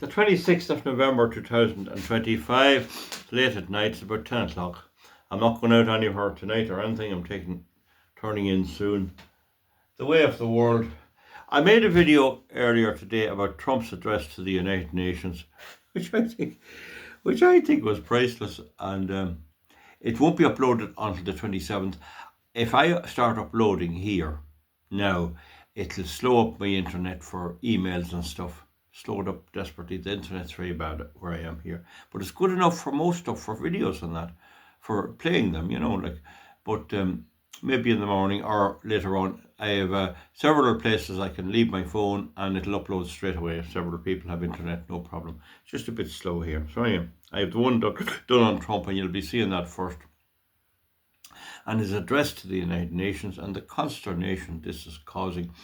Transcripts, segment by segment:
The 26th of November 2025, late at night, it's about 10 o'clock. I'm not going out anywhere tonight or anything, I'm turning in soon. The way of the world. I made a video earlier today about Trump's address to the United Nations, which I think was priceless, and it won't be uploaded until the 27th. If I start uploading here now, it'll slow up my internet for emails and stuff. Slowed up desperately. The internet's very bad where I am here, but it's good enough for most stuff, for videos and that, for playing them, but maybe in the morning or later on. I have several places I can leave my phone and it'll upload straight away. Several people have internet, no problem. It's just a bit slow here. So I have the one done on Trump, and you'll be seeing that first, and his address to the United Nations and the consternation this is causing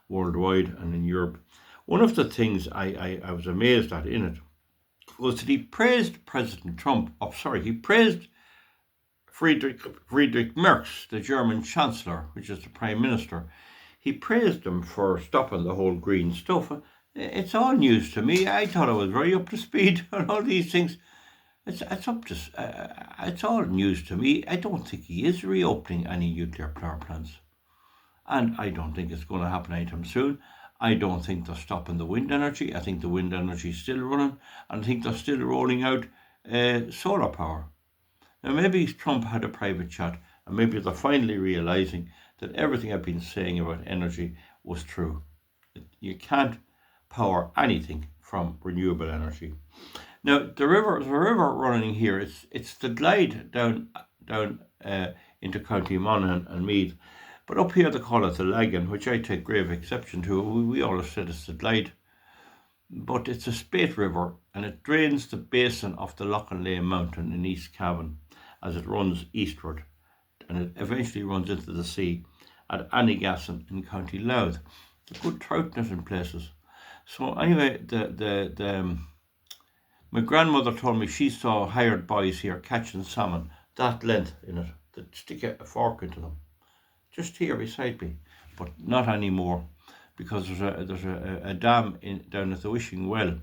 worldwide and in Europe. One of the things I was amazed at in it was that he praised President Trump. He praised Friedrich Merz, the German Chancellor, which is the Prime Minister. He praised him for stopping the whole green stuff. It's all news to me. I thought I was very up to speed on all these things. It's all news to me. I don't think he is reopening any nuclear power plants, and I don't think it's going to happen anytime soon. I don't think they're stopping the wind energy. I think the wind energy is still running, and I think they're still rolling out solar power. Now, maybe Trump had a private chat, and maybe they're finally realising that everything I've been saying about energy was true. You can't power anything from renewable energy. Now, the river running here. It's the glide down into County Monaghan and Meath. But up here they call it the Lagan, which I take grave exception to. We always said it's the Glide. But it's a spate river, and it drains the basin of the Loughnane Mountain in East Cavan as it runs eastward, and it eventually runs into the sea at Annigasson in County Louth. It's a good trout net in places. So anyway, my grandmother told me she saw hired boys here catching salmon that length in it, that stick a fork into them. Just here beside me, but not anymore, because there's a dam down at the Wishing Well.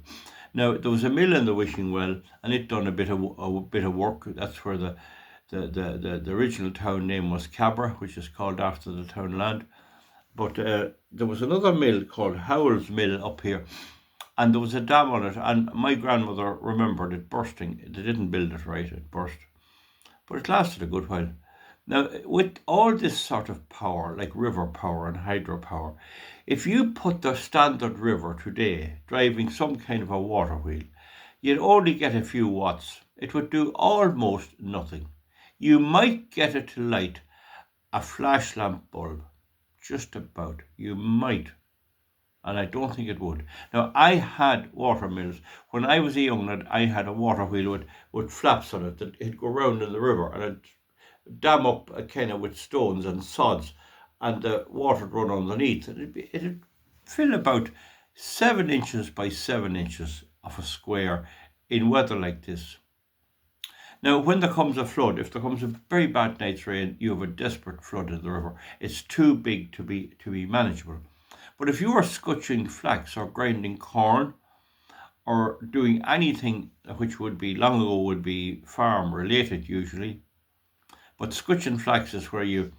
Now there was a mill in the Wishing Well, and it done a bit of work. That's where the original town name was Cabra, which is called after the town land. But there was another mill called Howell's Mill up here, and there was a dam on it. And my grandmother remembered it bursting. They didn't build it right; it burst, but it lasted a good while. Now, with all this sort of power, like river power and hydropower, if you put the standard river today driving some kind of a water wheel, you'd only get a few watts. It would do almost nothing. You might get it to light a flash lamp bulb, just about. You might, and I don't think it would. Now, I had water mills. When I was a young lad, I had a water wheel with flaps on it that it'd go round in the river, and it'd dam up kind of with stones and sods, and the water would run underneath. It'd fill about 7 inches by 7 inches of a square in weather like this. Now, when there comes a flood, if there comes a very bad night's rain, you have a desperate flood in the river. It's too big to be manageable. But if you are scutching flax or grinding corn or doing anything which would be farm related usually, but scutching flax is where you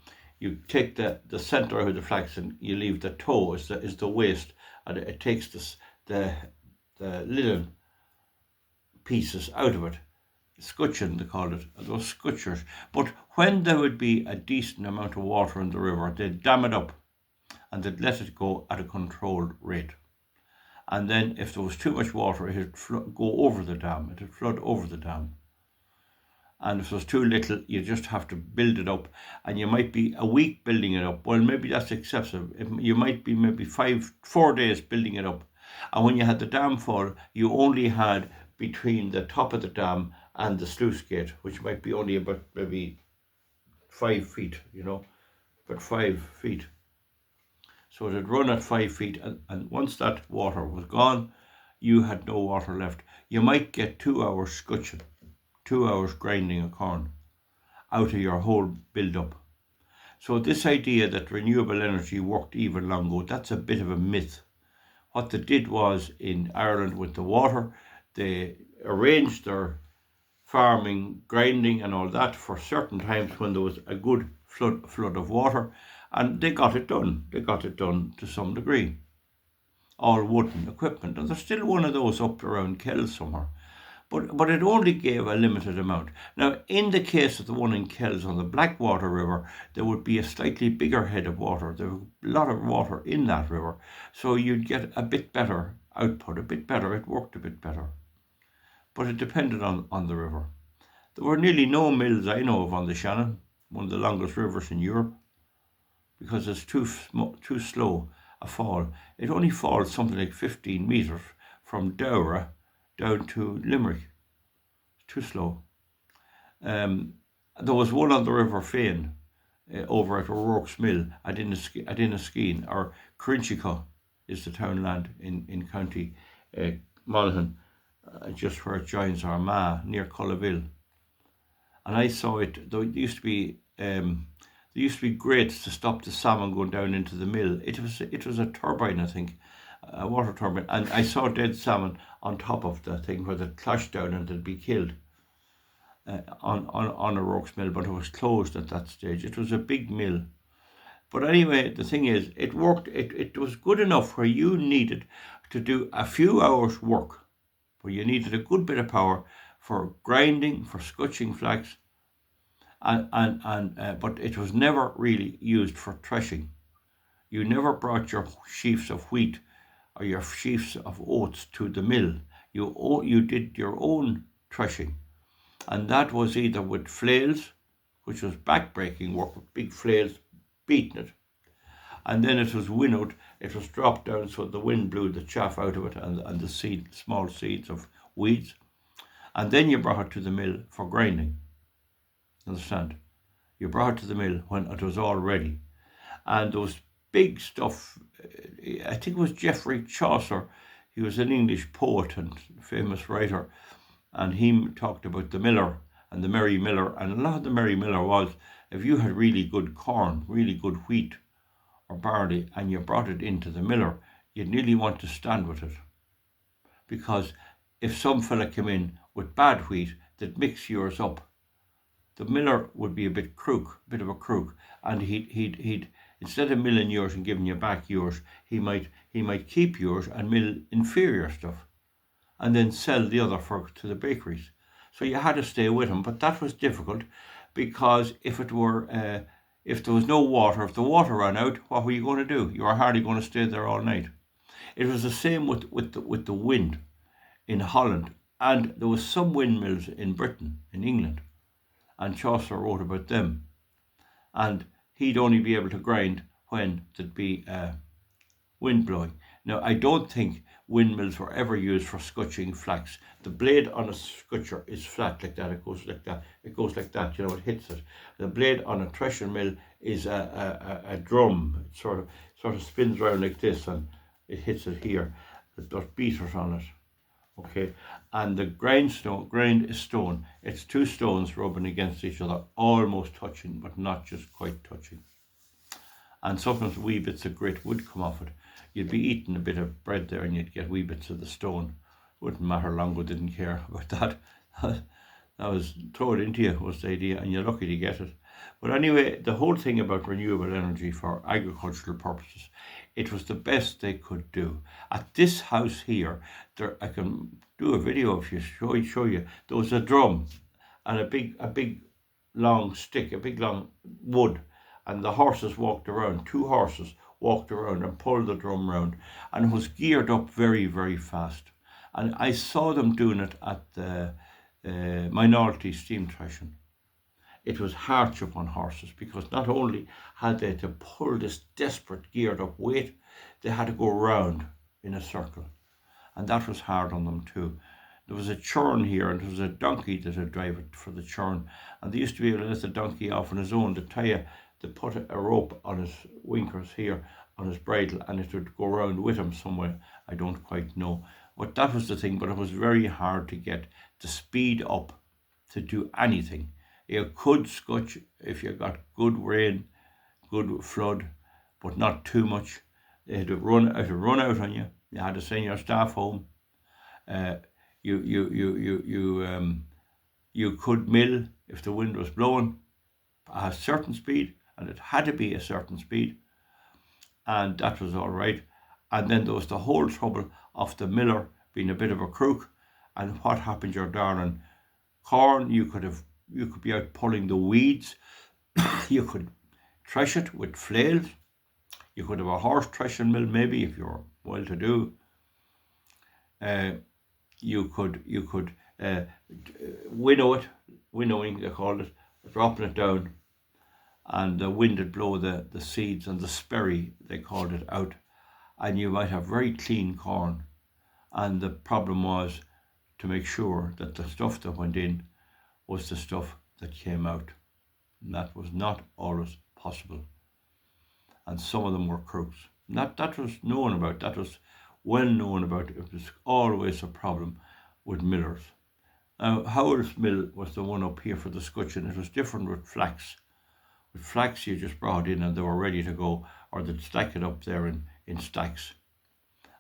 take the centre of the flax and you leave the toe is the waste, and it takes the linen pieces out of it. Scutching, they call it, those scutchers. But when there would be a decent amount of water in the river, they'd dam it up and they'd let it go at a controlled rate. And then if there was too much water, it'd go over the dam, it'd flood over the dam. And if there's too little, you just have to build it up, and you might be a week building it up. Well, maybe that's excessive. You might be maybe 4 days building it up. And when you had the dam full, you only had between the top of the dam and the sluice gate, which might be only about maybe 5 feet, but 5 feet. So it'd run at 5 feet, and once that water was gone, you had no water left. You might get 2 hours scutching, 2 hours grinding a corn out of your whole build-up. So this idea that renewable energy worked even long ago, that's a bit of a myth. what they did was in Ireland with the water, they arranged their farming, grinding, and all that for certain times when there was a good flood of water, and they got it done. They got it done to some degree. All wooden equipment, and there's still one of those up around Kells somewhere. But it only gave a limited amount. Now, in the case of the one in Kells on the Blackwater River, there would be a slightly bigger head of water. There was a lot of water in that river, so you'd get a bit better output, a bit better. It worked a bit better. But it depended on the river. There were nearly no mills I know of on the Shannon, one of the longest rivers in Europe, because it's too slow a fall. It only falls something like 15 metres from Dowra down to Limerick. It's too slow. There was one on the River Fane over at O'Rourke's Mill at Inniskeen, or Crinchico is the townland in County Monaghan, just where it joins Armagh, near Cullaville. And I saw it, though it used to be, there used to be grates to stop the salmon going down into the mill. It was a turbine, I think, a water turbine, and I saw dead salmon on top of the thing where they'd clashed down and they'd be killed on O'Rourke's Mill, but it was closed at that stage. It was a big mill. But anyway, the thing is, it worked. It was good enough where you needed to do a few hours work, where you needed a good bit of power for grinding, for scutching flax, but it was never really used for threshing. You never brought your sheaves of wheat or your sheaves of oats to the mill. You did your own threshing, and that was either with flails, which was back-breaking work with big flails beating it, and then it was winnowed. It was dropped down so the wind blew the chaff out of it and the small seeds of weeds, and then you brought it to the mill for grinding. Understand? You brought it to the mill when it was all ready, and those big stuff. I think it was Geoffrey Chaucer. He was an English poet and famous writer, and he talked about the miller and the merry miller. And a lot of the merry miller was, if you had really good corn, really good wheat or barley, and you brought it into the miller, you'd nearly want to stand with it, because if some fella came in with bad wheat that mix yours up, the miller would be a bit of a crook, and he'd instead of milling yours and giving you back yours, he might keep yours and mill inferior stuff, and then sell the other to the bakeries. So you had to stay with him, but that was difficult, because if there was no water, if the water ran out, what were you going to do? You were hardly going to stay there all night. It was the same with the wind in Holland, and there was some windmills in Britain, in England, and Chaucer wrote about them, and he'd only be able to grind when there'd be wind blowing. Now, I don't think windmills were ever used for scutching flax. The blade on a scutcher is flat like that. It goes like that. It goes like that. You know, it hits it. The blade on a threshing mill is a drum. It sort of spins around like this, and it hits it here. There's beaters on it. Okay, and the grind is stone. It's two stones rubbing against each other, almost touching, but not just quite touching. And sometimes wee bits of grit would come off it. You'd be eating a bit of bread there, and you'd get wee bits of the stone. Wouldn't matter. Longo didn't care about that. That was throw it into you was the idea, and you're lucky to get it. But anyway, the whole thing about renewable energy for agricultural purposes, it was the best they could do. At this house here, I can do a video if you show you. There was a drum and a big long stick, a big long wood, and the horses walked around. 2 horses walked around and pulled the drum round, and it was geared up very, very fast. And I saw them doing it at the minority steam threshing. It was hardship on horses, because not only had they to pull this desperate geared up weight, they had to go round in a circle, and that was hard on them too. There was a churn here, and there was a donkey that would drive it for the churn, and they used to be able to let the donkey off on his own. They put a rope on his winkers here, on his bridle, and it would go round with him somewhere. I don't quite know, but that was the thing. But it was very hard to get the speed up to do anything. You could scutch if you got good rain, good flood, but not too much. It would run out on you. You had to send your staff home. Uh, you could mill if the wind was blowing at a certain speed, and it had to be a certain speed, and that was all right. And then there was the whole trouble of the miller being a bit of a crook, and what happened? You're darning corn. You could be out pulling the weeds. You could thresh it with flails. You could have a horse threshing mill, maybe, if you're well to do. You could winnow it, winnowing they called it, dropping it down, and the wind would blow the seeds and the sperry they called it out, and you might have very clean corn. And the problem was to make sure that the stuff that went in was the stuff that came out, and that was not always possible. And some of them were crooks. That was known about. That was well known about. It was always a problem with millers. Now, Howell's mill was the one up here for the scutcheon. It was different with flax. With flax, you just brought in and they were ready to go, or they'd stack it up there in stacks,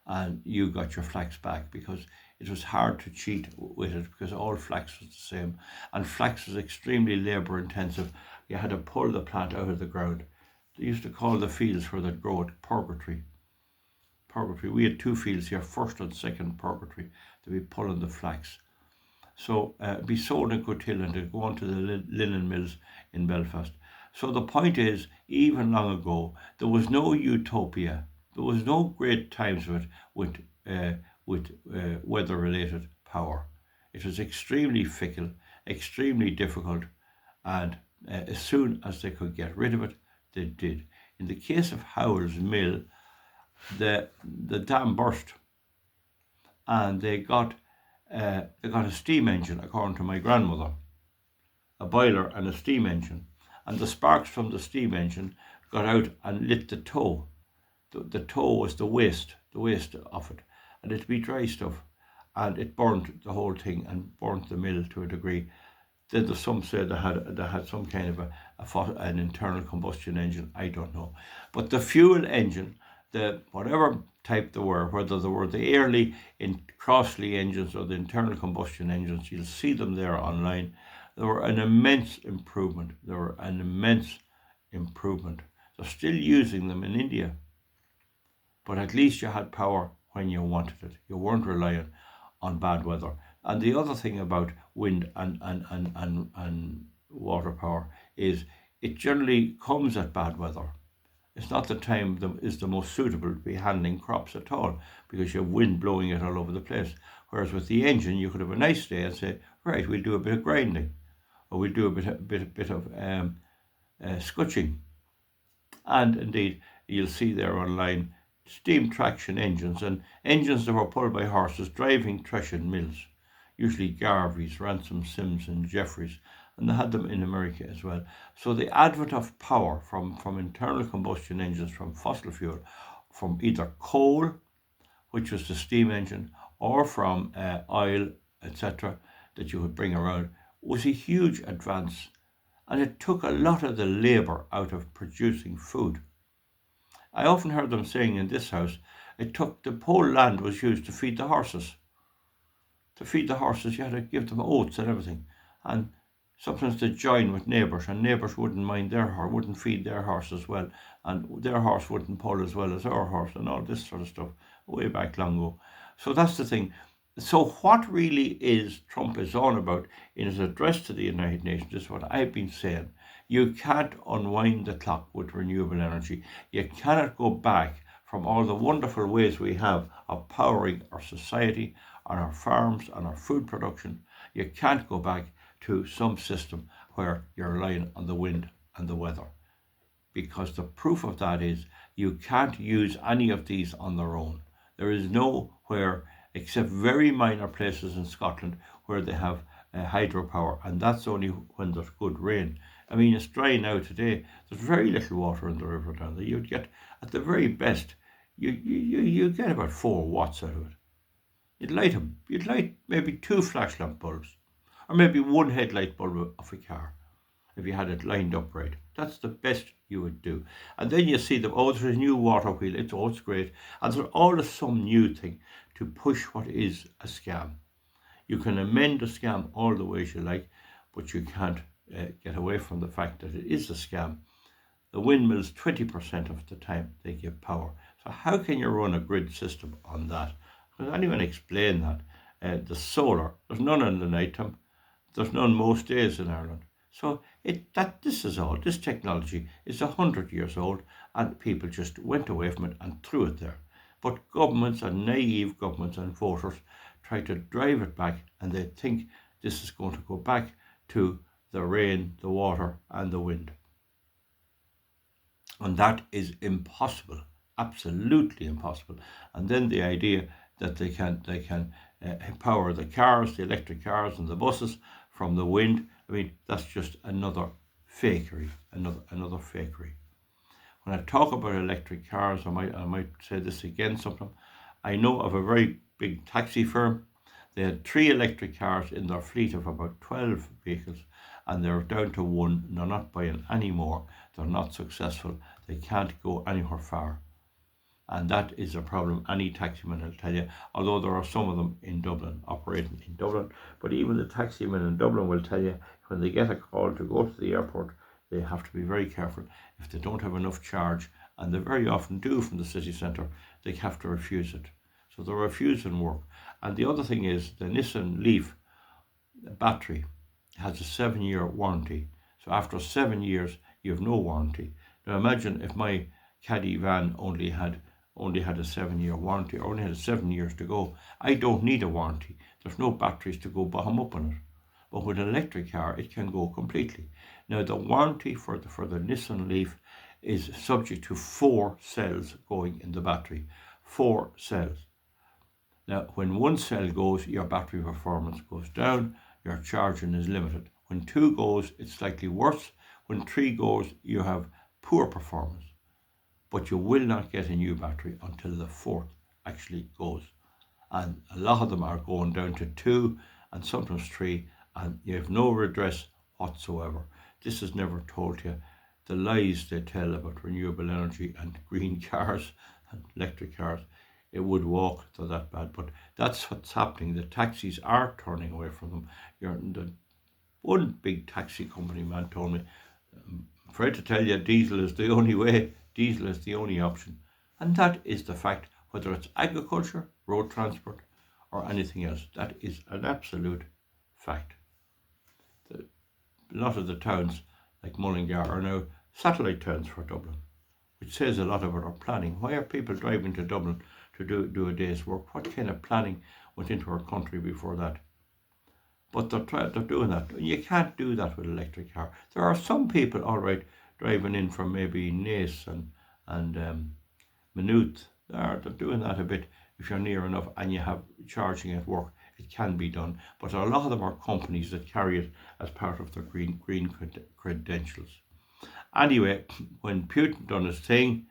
and you got your flax back, because it was hard to cheat with it, because all flax was the same, and flax was extremely labour intensive. You had to pull the plant out of the ground. They used to call the fields where they'd grow it purgatory. We had 2 fields here, first and second purgatory, to be pulling the flax. So be sold in Goodhill and to go on to the linen mills in Belfast. So the point is, even long ago, there was no utopia. There was no great times with weather-related power. It was extremely fickle, extremely difficult, and as soon as they could get rid of it, they did. In the case of Howell's mill, the dam burst, and they got a steam engine, according to my grandmother, a boiler and a steam engine, and the sparks from the steam engine got out and lit the tow. The tow was the waste of it, and it'd be dry stuff, and it burnt the whole thing and burnt the mill to a degree. Then some said they had some kind of an internal combustion engine. I don't know, but the fuel engine, the whatever type they were, whether they were the Airlie in Crossley engines or the internal combustion engines, you'll see them there online. They were an immense improvement. They're still using them in India, but at least you had power when you wanted it. You weren't relying on bad weather. And the other thing about wind and water power is it generally comes at bad weather. It's not the time that is the most suitable to be handling crops at all, because you have wind blowing it all over the place. Whereas with the engine, you could have a nice day and say, right, we'll do a bit of grinding, or we'll do a bit of scutching. And indeed, you'll see there online steam traction engines, and engines that were pulled by horses driving threshing mills, usually Garveys, Ransom, Sims and Jeffreys, and they had them in America as well. So the advent of power from internal combustion engines, from fossil fuel, from either coal, which was the steam engine, or from oil, etc., that you would bring around, was a huge advance, and it took a lot of the labour out of producing food. I often heard them saying in this house, the whole land was used to feed the horses. To feed the horses, you had to give them oats and everything, and sometimes they'd join with neighbours, and neighbours wouldn't mind wouldn't feed their horse as well, and their horse wouldn't pull as well as our horse, and all this sort of stuff way back long ago. So that's the thing. So what really is Trump is on about in his address to the United Nations is what I've been saying. You can't unwind the clock with renewable energy. You cannot go back from all the wonderful ways we have of powering our society, on our farms, on our food production. You can't go back to some system where you're relying on the wind and the weather, because the proof of that is you can't use any of these on their own. There is nowhere, except very minor places in Scotland, where they have hydropower, and that's only when there's good rain. I mean, it's dry now today. There's very little water in the river down there. You'd get, at the very best, you get about 4 watts out of it. You'd light maybe 2 flash lamp bulbs, or maybe 1 headlight bulb of a car. if you had it lined up right. That's the best you would do. And then you see them, oh, there's a new water wheel, it's great. And there's always some new thing to push what is a scam. You can amend a scam all the ways you like, but you can't get away from the fact that it is a scam. The windmills, 20% of the time, they give power. So how can you run a grid system on that? Does anyone explain that? The solar, there's none in the night time. There's none most days in Ireland. So this technology is 100 years old, and people just went away from it and threw it there. But governments and naive governments and voters try to drive it back, and they think this is going to go back to the rain, the water, and the wind. And that is impossible, absolutely impossible. And then the idea that they can power the cars, the electric cars and the buses from the wind. I mean, that's just another fakery, another fakery. When I talk about electric cars, I might say this again sometime. I know of a very big taxi firm. They had 3 electric cars in their fleet of about 12 vehicles, and they're down to 1. They're not buying any more. They're not successful. They can't go anywhere far. And that is a problem any taximan will tell you, although there are some of them in Dublin, operating in Dublin. But even the taximen in Dublin will tell you when they get a call to go to the airport, they have to be very careful. If they don't have enough charge, and they very often do from the city centre, they have to refuse it. So the refusing work. And the other thing is the Nissan Leaf battery has a 7-year warranty. So after 7 years, you have no warranty. Now imagine if my Caddy van only had a 7-year warranty, or only had 7 years to go. I don't need a warranty. There's no batteries to go bottom up on it. But with an electric car, it can go completely. Now the warranty for the Nissan Leaf is subject to 4 cells going in the battery. 4 cells. Now, when 1 cell goes, your battery performance goes down, your charging is limited. When 2 goes, it's slightly worse. When 3 goes, you have poor performance. But you will not get a new battery until the 4th actually goes. And a lot of them are going down to 2 and sometimes 3, and you have no redress whatsoever. This is never told to you. The lies they tell about renewable energy and green cars and electric cars, it would walk, they're that bad. But that's what's happening. The taxis are turning away from them. The one big taxi company man told me, I'm afraid to tell you, diesel is the only way, diesel is the only option. And that is the fact, whether it's agriculture, road transport, or anything else. That is an absolute fact. A lot of the towns, like Mullingar, are now satellite towns for Dublin, which says a lot about our planning. Why are people driving to Dublin to do a day's work? What kind of planning went into our country before that? But they're doing that. You can't do that with an electric car. There are some people, all right, driving in from maybe Naas and Maynooth. They're doing that a bit if you're near enough and you have charging at work. It can be done. But a lot of them are companies that carry it as part of their green credentials. Anyway, when Putin done his thing,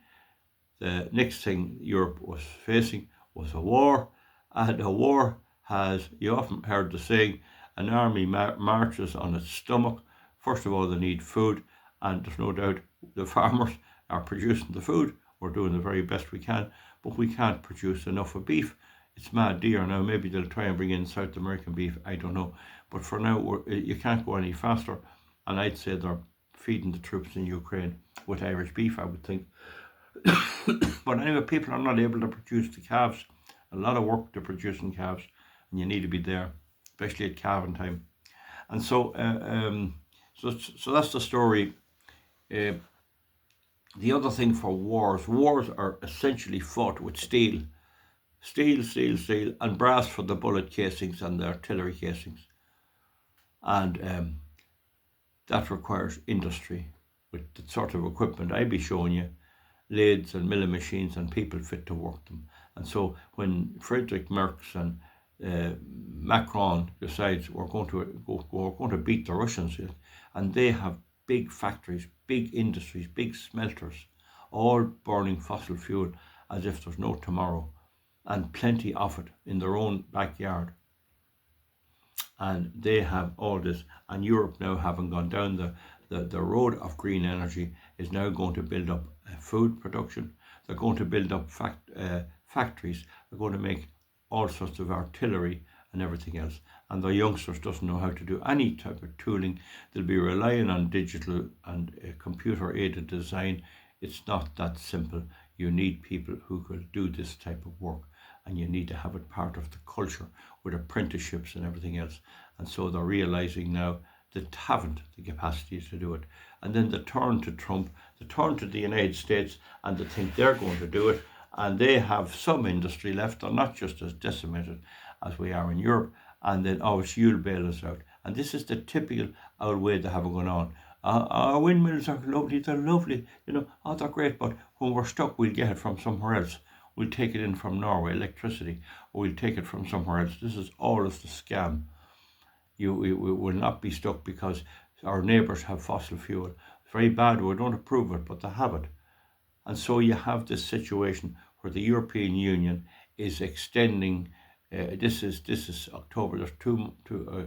the next thing Europe was facing was a war, and a war has, you often heard the saying, an army marches on its stomach. First of all, they need food, and there's no doubt the farmers are producing the food. We're doing the very best we can, but we can't produce enough of beef. It's mad dear now. Maybe they'll try and bring in South American beef, I don't know. But for now, you can't go any faster, and I'd say they're feeding the troops in Ukraine with Irish beef, I would think. But anyway, people are not able to produce the calves. A lot of work to producing calves, and you need to be there, especially at calving time. And so that's the story. The other thing for wars are essentially fought with steel, and brass for the bullet casings and the artillery casings. And that requires industry with the sort of equipment I'll be showing you, lathes and milling machines and people fit to work them. And so when Friedrich Merz and Macron decides we're going to beat the Russians, and they have big factories, big industries, big smelters, all burning fossil fuel as if there's no tomorrow, and plenty of it in their own backyard. And they have all this, and Europe now having gone down the road of green energy is now going to build up food production. They're going to build up factories. They're going to make all sorts of artillery and everything else. And the youngsters doesn't know how to do any type of tooling. They'll be relying on digital and computer-aided design. It's not that simple. You need people who could do this type of work, and you need to have it part of the culture with apprenticeships and everything else. And so they're realizing now that haven't the capacity to do it. And then they turn to Trump, they turn to the United States, and they think they're going to do it. And they have some industry left. They're not just as decimated as we are in Europe. And then, oh, it's you'll bail us out. And this is the typical old way they have it going on. Our windmills are lovely, they're lovely, oh, they're great, but when we're stuck, we'll get it from somewhere else. We'll take it in from Norway, electricity, or we'll take it from somewhere else. This is always the scam. We will not be stuck because our neighbours have fossil fuel. It's very bad, we don't approve it, but they have it. And so you have this situation where the European Union is extending, this is October, there's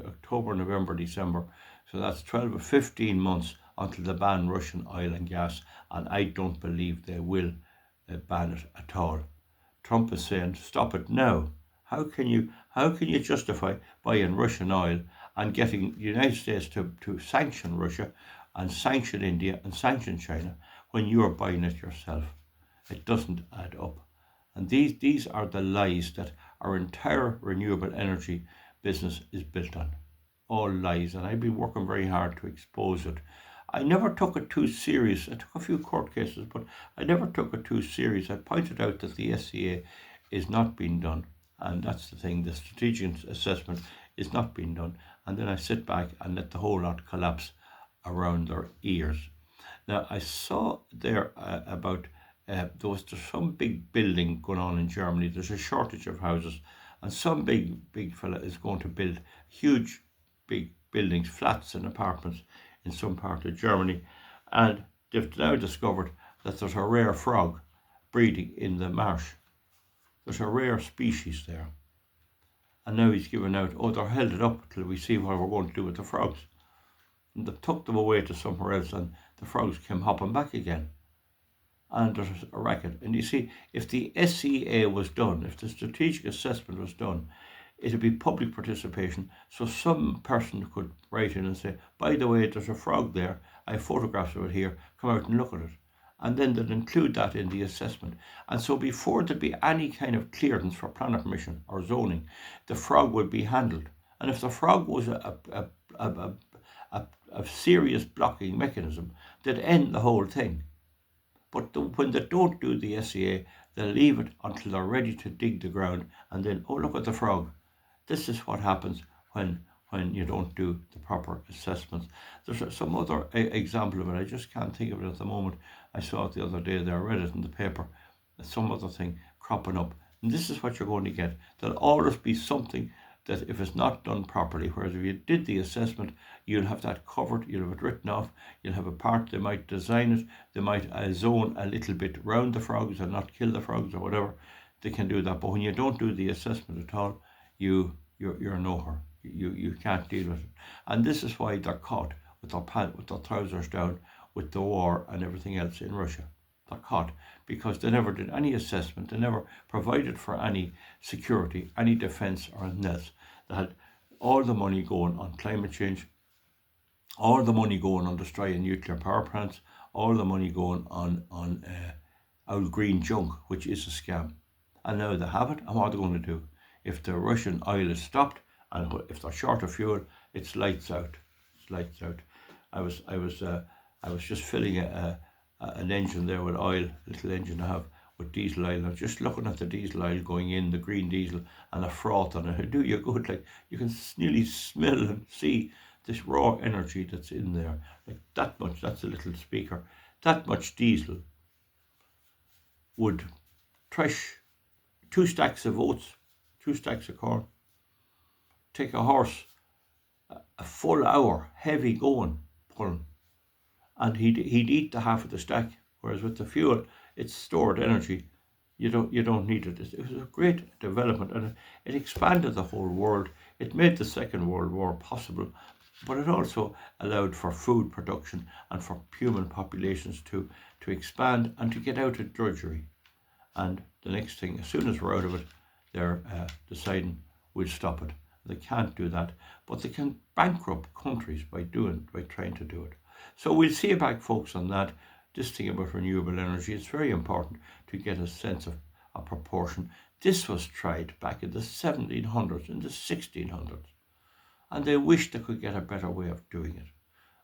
October, November, December, so that's 12 or 15 months until they ban Russian oil and gas, and I don't believe they will ban it at all. Trump is saying, stop it now. How can you justify buying Russian oil and getting the United States to sanction Russia and sanction India and sanction China when you are buying it yourself? It doesn't add up. And these are the lies that our entire renewable energy business is built on. All lies, and I've been working very hard to expose it. I never took it too serious. I took a few court cases, but I never took it too serious. I pointed out that the SCA is not being done. And that's the thing, the strategic assessment is not being done. And then I sit back and let the whole lot collapse around their ears. Now, I saw there about there's some big building going on in Germany. There's a shortage of houses, and some big fella is going to build huge, big buildings, flats and apartments in some part of Germany. And they've now discovered that there's a rare frog breeding in the marsh. There's a rare species there. And now he's given out, they're held it up till we see what we're going to do with the frogs. And they took them away to somewhere else, and the frogs came hopping back again. And there's a racket. And you see, if the SCA was done, if the strategic assessment was done, it'd be public participation. So some person could write in and say, by the way, there's a frog there. I have photographs of it here. Come out and look at it. And then they'd include that in the assessment. And so before there'd be any kind of clearance for planning permission or zoning, the frog would be handled. And if the frog was a serious blocking mechanism, they'd end the whole thing. But when they don't do the SCA, they'll leave it until they're ready to dig the ground, and then, look at the frog. This is what happens when you don't do the proper assessments. There's some other example of it. I just can't think of it at the moment. I saw it the other day there. I read it in the paper. Some other thing cropping up. And this is what you're going to get. There'll always be something that if it's not done properly, whereas if you did the assessment, you'll have that covered, you'll have it written off, you'll have a part, they might design it, they might zone a little bit round the frogs and not kill the frogs or whatever. They can do that. But when you don't do the assessment at all, you're nowhere. You can't deal with it. And this is why they're caught with their trousers down with the war and everything else in Russia. They're caught because they never did any assessment. They never provided for any security, any defence or anything else. They had all the money going on climate change, all the money going on destroying nuclear power plants, all the money going on old green junk, which is a scam. And now they have it, and what are they going to do? If the Russian oil is stopped, and if they're short of fuel, it's lights out. It's lights out. I was just filling an engine there with oil, a little engine I have with diesel oil. I'm just looking at the diesel oil going in, the green diesel, and a froth on it. It do you good. Like you can nearly smell and see this raw energy that's in there. Like that much. That's a little speaker. That much diesel would thresh 2 stacks of oats, 2 stacks of corn. Take a horse a full hour, heavy going, pulling, and he'd eat the half of the stack. Whereas with the fuel, it's stored energy. You don't need it. It was a great development, and it expanded the whole world. It made the Second World War possible, but it also allowed for food production and for human populations to expand and to get out of drudgery. And the next thing, as soon as we're out of it, they're deciding we'll stop it. They can't do that, but they can bankrupt countries by trying to do it. So we'll see you back, folks, on that. This thing about renewable energy, it's very important to get a sense of a proportion. This was tried back in the 1700s, in the 1600s, and they wish they could get a better way of doing it.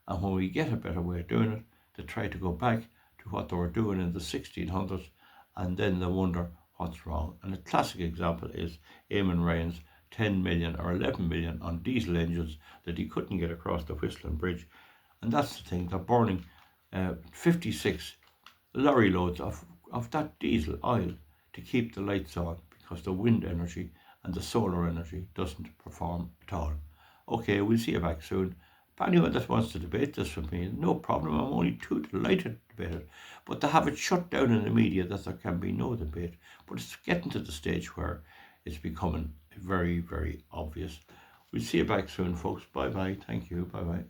And when we get a better way of doing it, they try to go back to what they were doing in the 1600s, and then they wonder what's wrong. And a classic example is Eamon Ryan's 10 million or 11 million on diesel engines that he couldn't get across the Whistling Bridge. And that's the thing, they're burning 56 lorry loads of that diesel oil to keep the lights on, because the wind energy and the solar energy doesn't perform at all. Okay, we'll see you back soon. If anyone that wants to debate this with me, no problem. I'm only too delighted to debate it. But to have it shut down in the media that there can be no debate. But it's getting to the stage where it's becoming very, very obvious. We'll see you back soon, folks. Bye bye. Thank you. Bye bye.